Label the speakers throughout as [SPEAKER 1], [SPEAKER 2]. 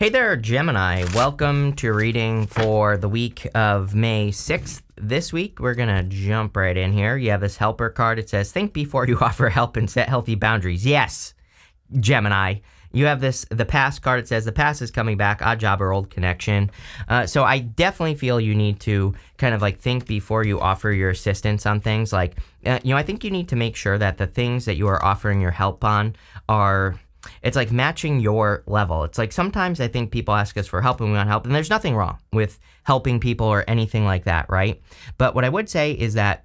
[SPEAKER 1] Hey there, Gemini. Welcome to your reading for the week of May 6th. This week, we're going to jump right in here. You have this helper card. It says, think before you offer help and set healthy boundaries. Yes, Gemini. You have the past card. It says, the past is coming back, odd job or old connection. So I definitely feel you need to kind of like think before you offer your assistance on things. Like, I think you need to make sure that the things that you are offering your help on are... It's like matching your level. It's like sometimes I think people ask us for help and we want help, and there's nothing wrong with helping people or anything like that, right? But what I would say is that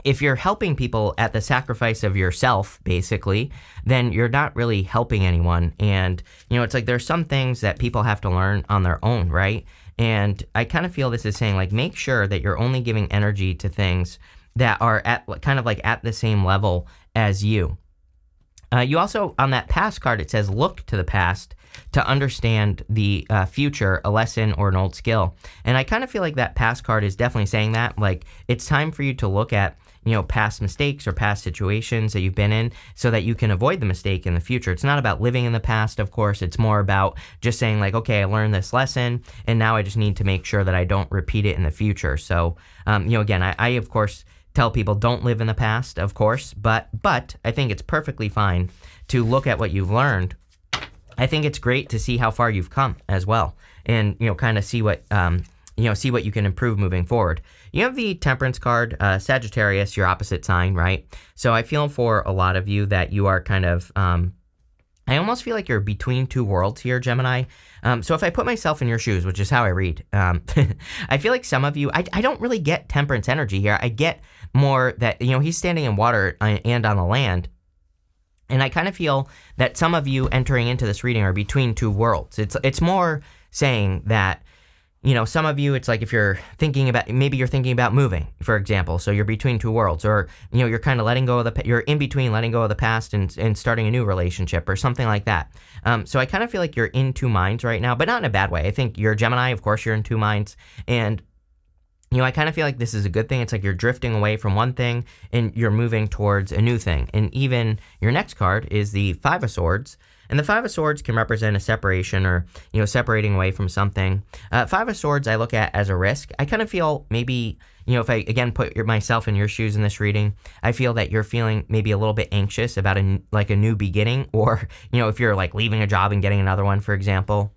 [SPEAKER 1] if you're helping people at the sacrifice of yourself, basically, then you're not really helping anyone. And, it's like there's some things that people have to learn on their own, right? And I kind of feel this is saying, like, make sure that you're only giving energy to things that are at kind of like at the same level as you. You also, on that past card, it says, look to the past to understand the future, a lesson or an old skill. And I kind of feel like that past card is definitely saying that. Like, it's time for you to look at, past mistakes or past situations that you've been in so that you can avoid the mistake in the future. It's not about living in the past, of course. It's more about just saying, like, okay, I learned this lesson, and now I just need to make sure that I don't repeat it in the future. So, again, I of course... tell people don't live in the past, of course, but I think it's perfectly fine to look at what you've learned. I think it's great to see how far you've come as well, and kind of see what see what you can improve moving forward. You have the Temperance card, Sagittarius, your opposite sign, right? So I feel for a lot of you that you are kind of I almost feel like you're between two worlds here, Gemini. So if I put myself in your shoes, which is how I read, I feel like some of you, I don't really get Temperance energy here. I get more that, he's standing in water and on the land. And I kind of feel that some of you entering into this reading are between two worlds. It's more saying that, some of you, it's like if you're thinking about, maybe you're thinking about moving, for example, so you're between two worlds, or, you're kind of letting go of you're in between letting go of the past and starting a new relationship or something like that. So I kind of feel like you're in two minds right now, but not in a bad way. I think you're a Gemini, of course you're in two minds, and I kind of feel like this is a good thing. It's like you're drifting away from one thing and you're moving towards a new thing. And even your next card is the Five of Swords. And the Five of Swords can represent a separation or, separating away from something. Five of Swords I look at as a risk. I kind of feel maybe, if I, again, put myself in your shoes in this reading, I feel that you're feeling maybe a little bit anxious about a new beginning, or, if you're like leaving a job and getting another one, for example.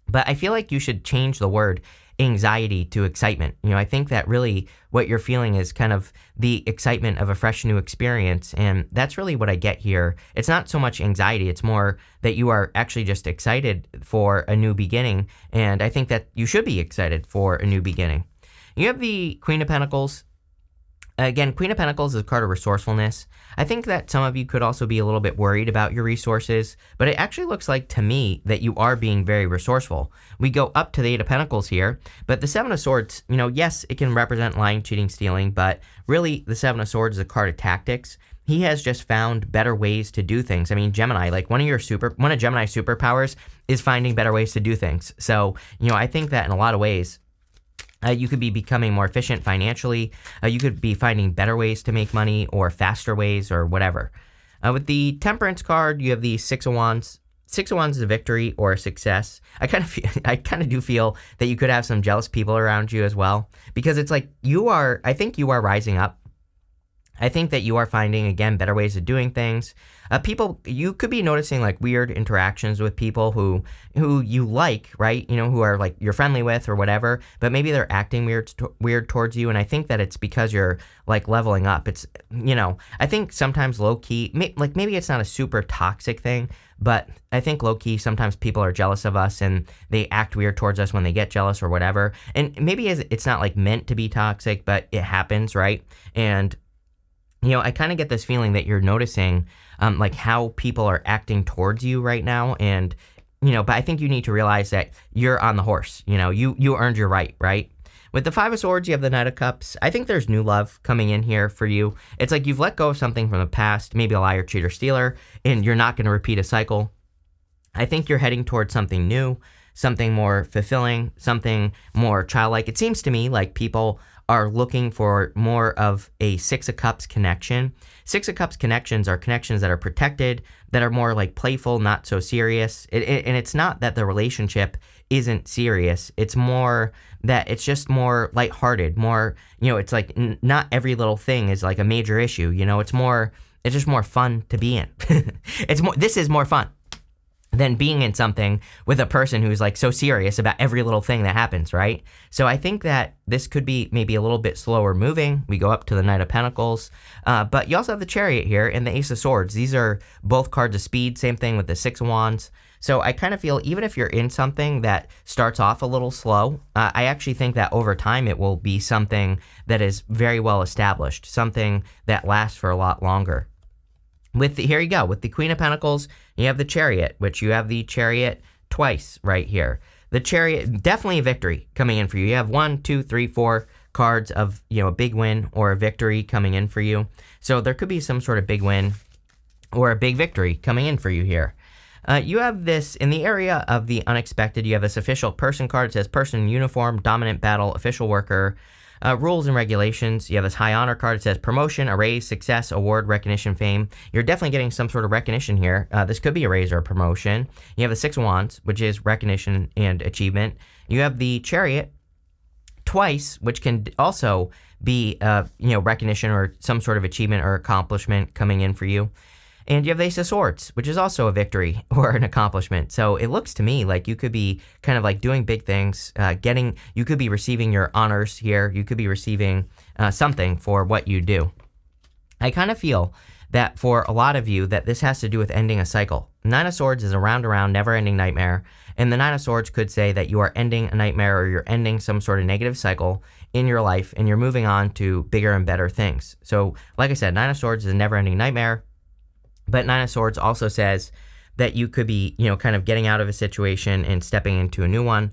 [SPEAKER 1] But I feel like you should change the word anxiety to excitement. I think that really what you're feeling is kind of the excitement of a fresh new experience, and that's really what I get here. It's not so much anxiety, it's more that you are actually just excited for a new beginning, and I think that you should be excited for a new beginning. You have the Queen of Pentacles. Again, Queen of Pentacles is a card of resourcefulness. I think that some of you could also be a little bit worried about your resources, but it actually looks like to me that you are being very resourceful. We go up to the Eight of Pentacles here, but the Seven of Swords, yes, it can represent lying, cheating, stealing, but really the Seven of Swords is a card of tactics. He has just found better ways to do things. I mean, Gemini, like one of Gemini's superpowers is finding better ways to do things. So, I think that in a lot of ways, you could be becoming more efficient financially. You could be finding better ways to make money or faster ways or whatever. With the Temperance card, you have the Six of Wands. Six of Wands is a victory or a success. I kind of do feel that you could have some jealous people around you as well, because it's like I think you are rising up. I think that you are finding, again, better ways of doing things. You could be noticing like weird interactions with people who you like, right? Who are like you're friendly with or whatever, but maybe they're acting weird towards you. And I think that it's because you're like leveling up. It's, I think sometimes low key, like maybe it's not a super toxic thing, but I think low key, sometimes people are jealous of us and they act weird towards us when they get jealous or whatever. And maybe it's not like meant to be toxic, but it happens, right? And I kind of get this feeling that you're noticing, like how people are acting towards you right now. And, but I think you need to realize that you're on the horse, you earned your right? With the Five of Swords, you have the Knight of Cups. I think there's new love coming in here for you. It's like you've let go of something from the past, maybe a liar, cheater, stealer, and you're not going to repeat a cycle. I think you're heading towards something new, something more fulfilling, something more childlike. It seems to me like people are looking for more of a Six of Cups connection. Six of Cups connections are connections that are protected, that are more like playful, not so serious. And it's not that the relationship isn't serious. It's more that it's just more lighthearted, more, it's like not every little thing is like a major issue. It's just more fun to be in. This is more fun than being in something with a person who's like so serious about every little thing that happens, right? So I think that this could be maybe a little bit slower moving. We go up to the Knight of Pentacles, but you also have the Chariot here and the Ace of Swords. These are both cards of speed, same thing with the Six of Wands. So I kind of feel even if you're in something that starts off a little slow, I actually think that over time it will be something that is very well established, something that lasts for a lot longer. Here you go, with the Queen of Pentacles, you have the Chariot, which you have the Chariot twice right here. The Chariot, definitely a victory coming in for you. You have 1, 2, 3, 4 cards of, a big win or a victory coming in for you. So there could be some sort of big win or a big victory coming in for you here. You have this, in the area of the unexpected, you have this official person card. It says person in uniform, dominant battle, official worker, rules and regulations. You have this high honor card. It says promotion, a raise, success, award, recognition, fame. You're definitely getting some sort of recognition here. This could be a raise or a promotion. You have the Six of Wands, which is recognition and achievement. You have the Chariot twice, which can also be, recognition or some sort of achievement or accomplishment coming in for you. And you have the Ace of Swords, which is also a victory or an accomplishment. So it looks to me like you could be kind of like doing big things, you could be receiving your honors here. You could be receiving something for what you do. I kind of feel that for a lot of you that this has to do with ending a cycle. Nine of Swords is a round-around, never-ending nightmare. And the Nine of Swords could say that you are ending a nightmare or you're ending some sort of negative cycle in your life and you're moving on to bigger and better things. So like I said, Nine of Swords is a never-ending nightmare. But Nine of Swords also says that you could be, kind of getting out of a situation and stepping into a new one.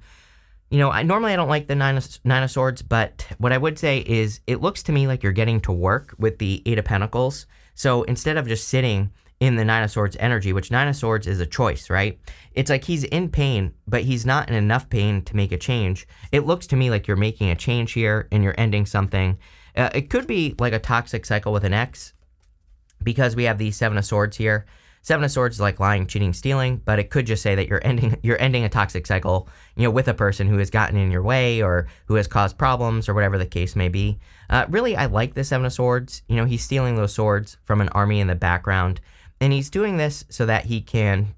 [SPEAKER 1] I normally don't like the Nine of Swords, but what I would say is it looks to me like you're getting to work with the Eight of Pentacles. So instead of just sitting in the Nine of Swords energy, which Nine of Swords is a choice, right? It's like he's in pain, but he's not in enough pain to make a change. It looks to me like you're making a change here and you're ending something. It could be like a toxic cycle with an ex, because we have the Seven of Swords here. Seven of Swords is like lying, cheating, stealing, but it could just say that you're ending a toxic cycle, with a person who has gotten in your way or who has caused problems or whatever the case may be. Really, I like the Seven of Swords. He's stealing those swords from an army in the background, and he's doing this so that he can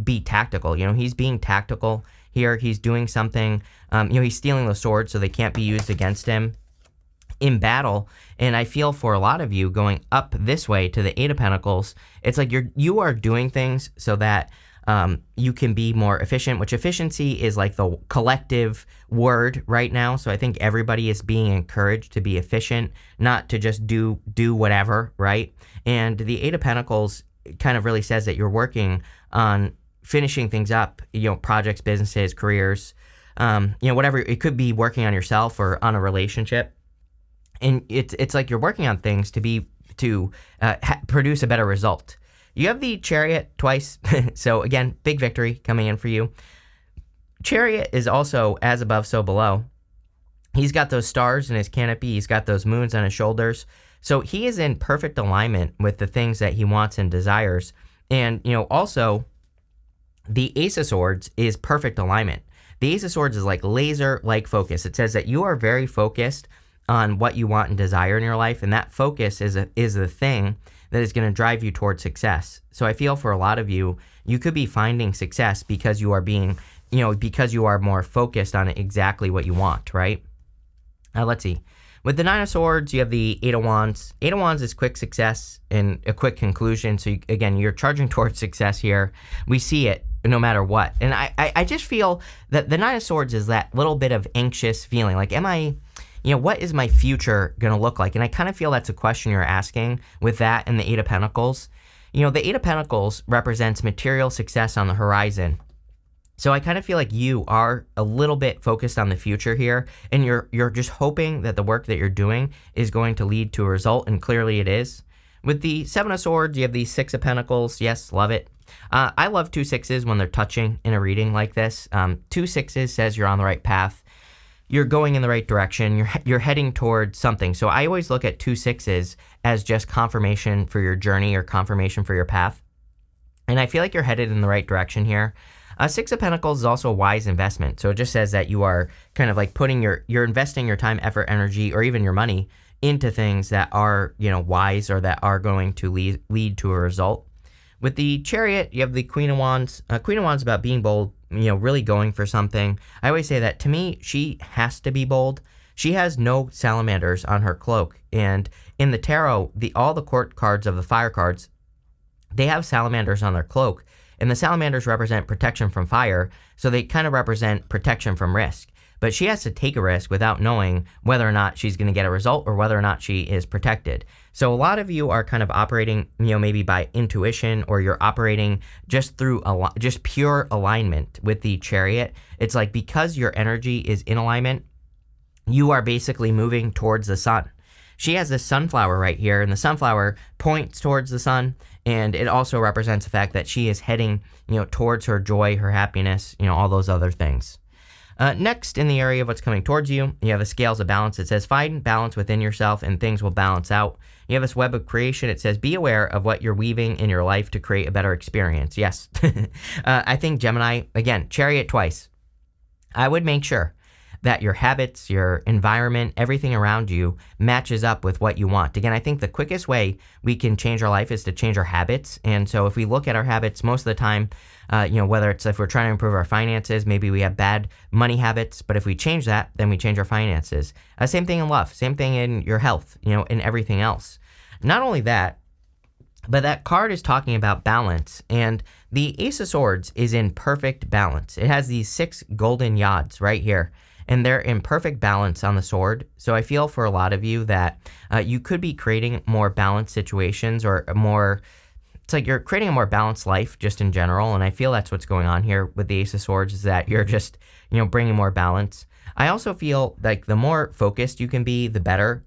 [SPEAKER 1] be tactical. He's being tactical here. He's doing something. He's stealing those swords so they can't be used against him in battle. And I feel for a lot of you going up this way to the Eight of Pentacles, it's like you are doing things so that you can be more efficient, which efficiency is like the collective word right now. So I think everybody is being encouraged to be efficient, not to just do whatever, right? And the Eight of Pentacles kind of really says that you're working on finishing things up, projects, businesses, careers, whatever. It could be working on yourself or on a relationship. And it's like you're working on things to produce a better result. You have the Chariot twice. So again, big victory coming in for you. Chariot is also as above, so below. He's got those stars in his canopy. He's got those moons on his shoulders. So he is in perfect alignment with the things that he wants and desires. And, also the Ace of Swords is perfect alignment. The Ace of Swords is like laser-like focus. It says that you are very focused on what you want and desire in your life, and that focus is the thing that is going to drive you towards success. So I feel for a lot of you, you could be finding success because you are being, because you are more focused on exactly what you want, right? Let's see. With the Nine of Swords, you have the Eight of Wands. Eight of Wands is quick success and a quick conclusion. So again, you're charging towards success here. We see it no matter what. And I just feel that the Nine of Swords is that little bit of anxious feeling. Like, what is my future going to look like? And I kind of feel that's a question you're asking with that and the Eight of Pentacles. The Eight of Pentacles represents material success on the horizon. So I kind of feel like you are a little bit focused on the future here, and you're just hoping that the work that you're doing is going to lead to a result, and clearly it is. With the Seven of Swords, you have the Six of Pentacles. Yes, love it. I love 2 6s when they're touching in a reading like this. 2 6s says you're on the right path. You're going in the right direction. You're heading towards something. So I always look at 2 6s as just confirmation for your journey or confirmation for your path. And I feel like you're headed in the right direction here. Six of Pentacles is also a wise investment. So it just says that you are kind of like you're investing your time, effort, energy, or even your money into things that are, wise or that are going to lead to a result. With the Chariot, you have the Queen of Wands. Queen of Wands is about being bold, really going for something. I always say that to me, she has to be bold. She has no salamanders on her cloak. And in the tarot, all the court cards of the fire cards, they have salamanders on their cloak. And the salamanders represent protection from fire, so they kind of represent protection from risk. But she has to take a risk without knowing whether or not she's going to get a result or whether or not she is protected. So a lot of you are kind of operating, maybe by intuition, or you're operating just through just pure alignment with the Chariot. It's like because your energy is in alignment, you are basically moving towards the sun. She has this sunflower right here, and the sunflower points towards the sun, and it also represents the fact that she is heading, towards her joy, her happiness, all those other things. Next, in the area of what's coming towards you, you have the scales of balance. It says, find balance within yourself and things will balance out. You have this web of creation. It says, be aware of what you're weaving in your life to create a better experience. Yes. I think Gemini, again, Chariot twice. I would make sure that your habits, your environment, everything around you matches up with what you want. Again, I think the quickest way we can change our life is to change our habits. And so if we look at our habits most of the time, whether it's if we're trying to improve our finances, maybe we have bad money habits, but if we change that, then we change our finances. Same thing in love, same thing in your health, and everything else. Not only that, but that card is talking about balance, and the Ace of Swords is in perfect balance. It has these 6 golden yods right here, and they're in perfect balance on the sword. So I feel for a lot of you that you could be creating more balanced situations, or it's like you're creating a more balanced life just in general. And I feel that's what's going on here with the Ace of Swords, is that you're just, bringing more balance. I also feel like the more focused you can be, the better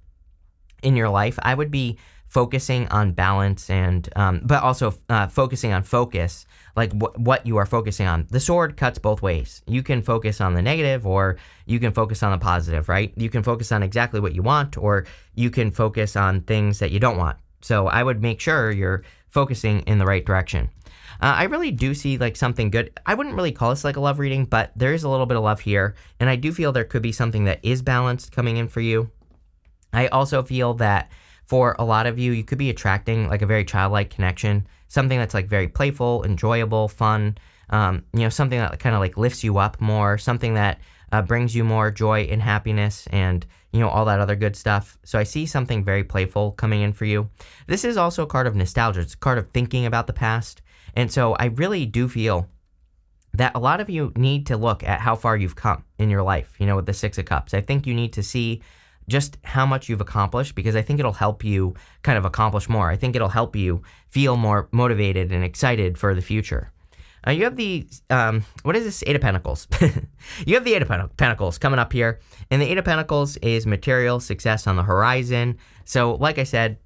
[SPEAKER 1] in your life. I would be focusing on balance and, but also focusing on focus, like what you are focusing on. The sword cuts both ways. You can focus on the negative, or you can focus on the positive, right? You can focus on exactly what you want, or you can focus on things that you don't want. So I would make sure you're focusing in the right direction. I really do see like something good. I wouldn't really call this like a love reading, but there is a little bit of love here. And I do feel there could be something that is balanced coming in for you. I also feel that for a lot of you, you could be attracting like a very childlike connection, something that's like very playful, enjoyable, fun, something that kind of like lifts you up more, something that brings you more joy and happiness and, all that other good stuff. So I see something very playful coming in for you. This is also a card of nostalgia. It's a card of thinking about the past. And so I really do feel that a lot of you need to look at how far you've come in your life, with the 6 of Cups. I think you need to see just how much you've accomplished, because I think it'll help you kind of accomplish more. I think it'll help you feel more motivated and excited for the future. You have the, what is this? 8 of Pentacles. You have the 8 of Pentacles coming up here. And the 8 of Pentacles is material success on the horizon. So like I said,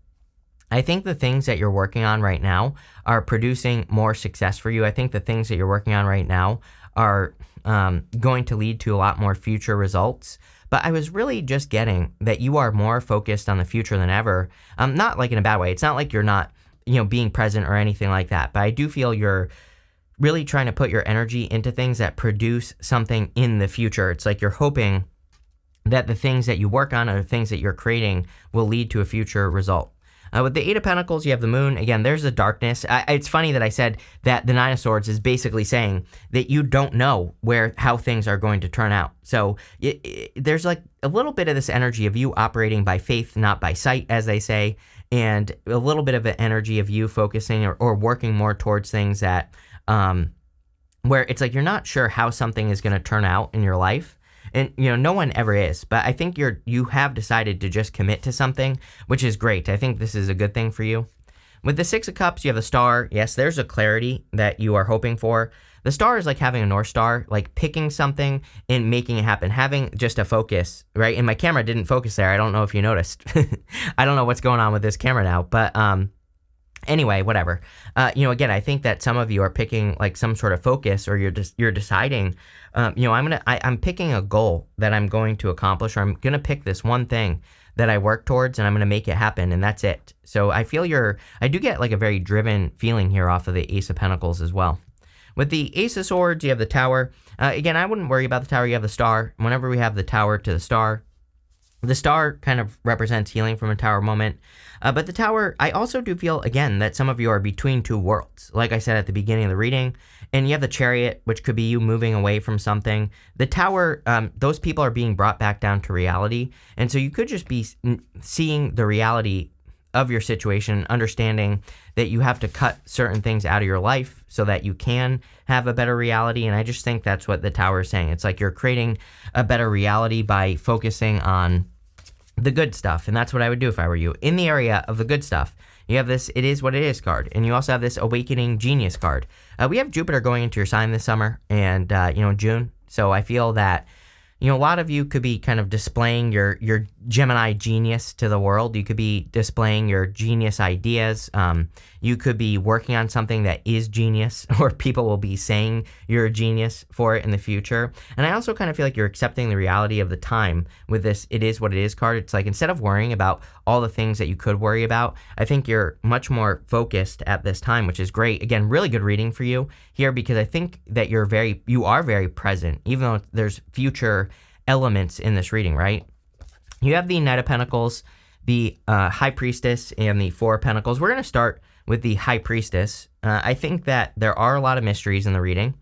[SPEAKER 1] I think the things that you're working on right now are producing more success for you. I think the things that you're working on right now are going to lead to a lot more future results. But I was really just getting that you are more focused on the future than ever. Not like in a bad way. It's not like you're not, being present or anything like that. But I do feel you're really trying to put your energy into things that produce something in the future. It's like you're hoping that the things that you work on or the things that you're creating will lead to a future result. With the 8 of Pentacles, you have the moon. Again, there's the darkness. It's funny that I said that the 9 of Swords is basically saying that you don't know how things are going to turn out. So there's like a little bit of this energy of you operating by faith, not by sight, as they say, and a little bit of an energy of you focusing or working more towards things that where it's like you're not sure how something is going to turn out in your life. And, no one ever is. But I think you have decided to just commit to something, which is great. I think this is a good thing for you. With the 6 of Cups, you have the Star. Yes, there's a clarity that you are hoping for. The Star is like having a North Star, like picking something and making it happen, having just a focus, right? And my camera didn't focus there. I don't know if you noticed. I don't know what's going on with this camera now. But Anyway, whatever. Again, I think that some of you are picking like some sort of focus, or you're deciding, I'm picking a goal that I'm going to accomplish, or I'm going to pick this one thing that I work towards, and I'm going to make it happen, and that's it. So I feel I do get like a very driven feeling here off of the Ace of Pentacles as well. With the Ace of Swords, you have the Tower. Again, I wouldn't worry about the Tower. You have the Star. Whenever we have the Tower to the Star kind of represents healing from a Tower moment. But the Tower, I also do feel, again, that some of you are between two worlds, like I said at the beginning of the reading. And you have the Chariot, which could be you moving away from something. The Tower, those people are being brought back down to reality. And so you could just be seeing the reality of your situation, understanding that you have to cut certain things out of your life so that you can have a better reality. And I just think that's what the Tower is saying. It's like you're creating a better reality by focusing on the good stuff. And that's what I would do if I were you. In the area of the good stuff, you have this It Is What It Is card, and you also have this Awakening Genius card. We have Jupiter going into your sign this summer and, June. So I feel that, a lot of you could be kind of displaying your Gemini genius to the world. You could be displaying your genius ideas. You could be working on something that is genius, or people will be saying you're a genius for it in the future. And I also kind of feel like you're accepting the reality of the time with this It Is What It Is card. It's like, instead of worrying about all the things that you could worry about, I think you're much more focused at this time, which is great. Again, really good reading for you here, because I think that you are very present, even though there's future elements in this reading, right? You have the Knight of Pentacles, the High Priestess, and the Four of Pentacles. We're going to start with the High Priestess. I think that there are a lot of mysteries in the reading.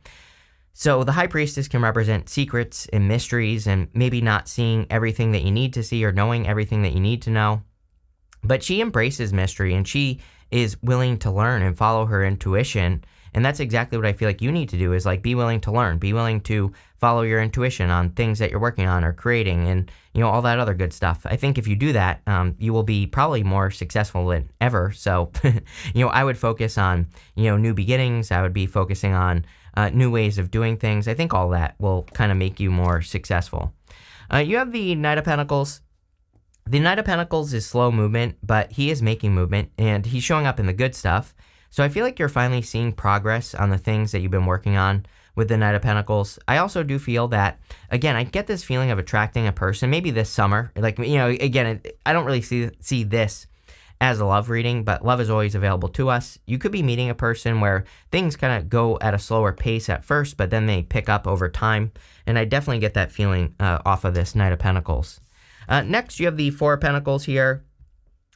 [SPEAKER 1] So the High Priestess can represent secrets and mysteries, and maybe not seeing everything that you need to see or knowing everything that you need to know. But she embraces mystery, and she is willing to learn and follow her intuition. And that's exactly what I feel like you need to do, is like be willing to learn, be willing to follow your intuition on things that you're working on or creating, and all that other good stuff. I think if you do that, you will be probably more successful than ever. So, I would focus on, new beginnings. I would be focusing on new ways of doing things. I think all that will kind of make you more successful. You have the Knight of Pentacles. The Knight of Pentacles is slow movement, but he is making movement, and he's showing up in the good stuff. So I feel like you're finally seeing progress on the things that you've been working on with the Knight of Pentacles. I also do feel that, again, I get this feeling of attracting a person, maybe this summer. Like, again, I don't really see this as a love reading, but love is always available to us. You could be meeting a person where things kind of go at a slower pace at first, but then they pick up over time. And I definitely get that feeling off of this Knight of Pentacles. Next, you have the Four of Pentacles here.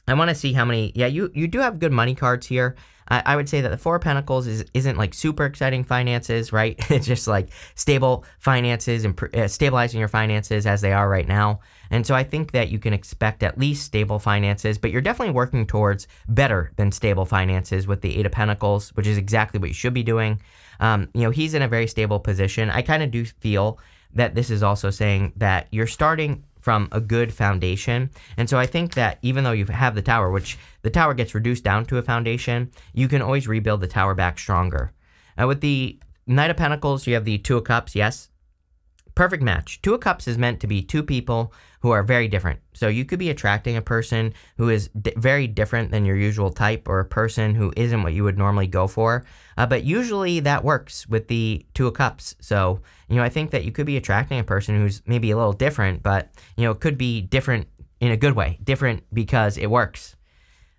[SPEAKER 1] I want to see how many, you do have good money cards here. I would say that the Four of Pentacles isn't like super exciting finances, right? It's just like stable finances and stabilizing your finances as they are right now. And so I think that you can expect at least stable finances, but you're definitely working towards better than stable finances with the Eight of Pentacles, which is exactly what you should be doing. He's in a very stable position. I kind of do feel that this is also saying that you're starting from a good foundation. And so I think that even though you have the Tower, which the Tower gets reduced down to a foundation, you can always rebuild the Tower back stronger. With the Knight of Pentacles, you have the Two of Cups. Yes, perfect match. Two of Cups is meant to be two people who are very different. So you could be attracting a person who is very different than your usual type, or a person who isn't what you would normally go for. But usually that works with the Two of Cups. So, I think that you could be attracting a person who's maybe a little different, but, could be different in a good way. Different because it works.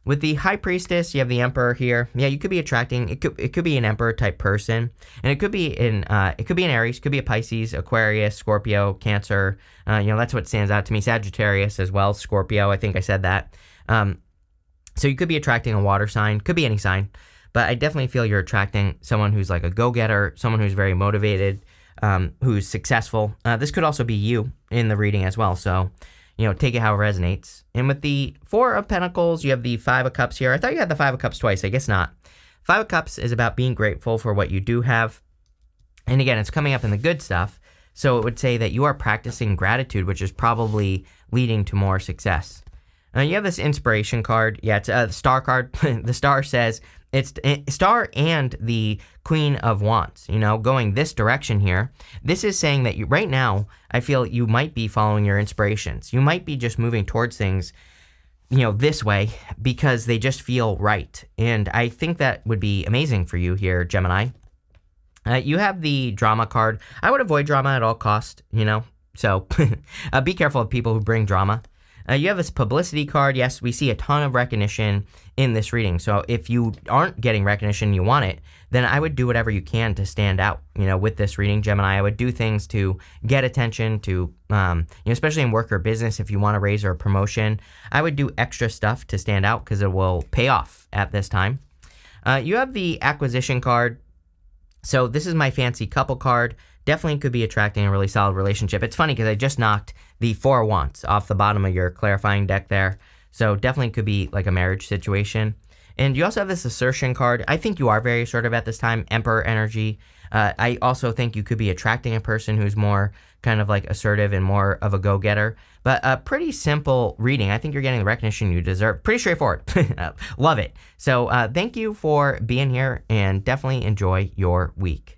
[SPEAKER 1] With the High Priestess, you have the Emperor here. Yeah, you could be attracting, it could be an Emperor type person, and it could be an Aries, could be a Pisces, Aquarius, Scorpio, Cancer. That's what stands out to me. Sagittarius as well, Scorpio, I think I said that. So you could be attracting a water sign, could be any sign, but I definitely feel you're attracting someone who's like a go-getter, someone who's very motivated, who's successful. This could also be you in the reading as well, so take it how it resonates. And with the Four of Pentacles, you have the Five of Cups here. I thought you had the Five of Cups twice. I guess not. Five of Cups is about being grateful for what you do have. And again, it's coming up in the good stuff. So it would say that you are practicing gratitude, which is probably leading to more success. You have this Inspiration card. Yeah, it's the Star card. The Star says, it's Star and the Queen of Wands, going this direction here. This is saying that right now, I feel you might be following your inspirations. You might be just moving towards things this way because they just feel right. And I think that would be amazing for you here, Gemini. You have the drama card. I would avoid drama at all cost, so be careful of people who bring drama. You have this publicity card. Yes, we see a ton of recognition in this reading. So if you aren't getting recognition, you want it, then I would do whatever you can to stand out, with this reading, Gemini. I would do things to get attention to, especially in work or business, if you want to raise or a promotion, I would do extra stuff to stand out because it will pay off at this time. You have the acquisition card. So this is my fancy couple card. Definitely could be attracting a really solid relationship. It's funny because I just knocked the 4 of Wands off the bottom of your clarifying deck there. So definitely could be like a marriage situation. And you also have this assertion card. I think you are very assertive at this time, Emperor energy. I also think you could be attracting a person who's more kind of like assertive and more of a go-getter. But a pretty simple reading. I think you're getting the recognition you deserve. Pretty straightforward. Love it. So thank you for being here and definitely enjoy your week.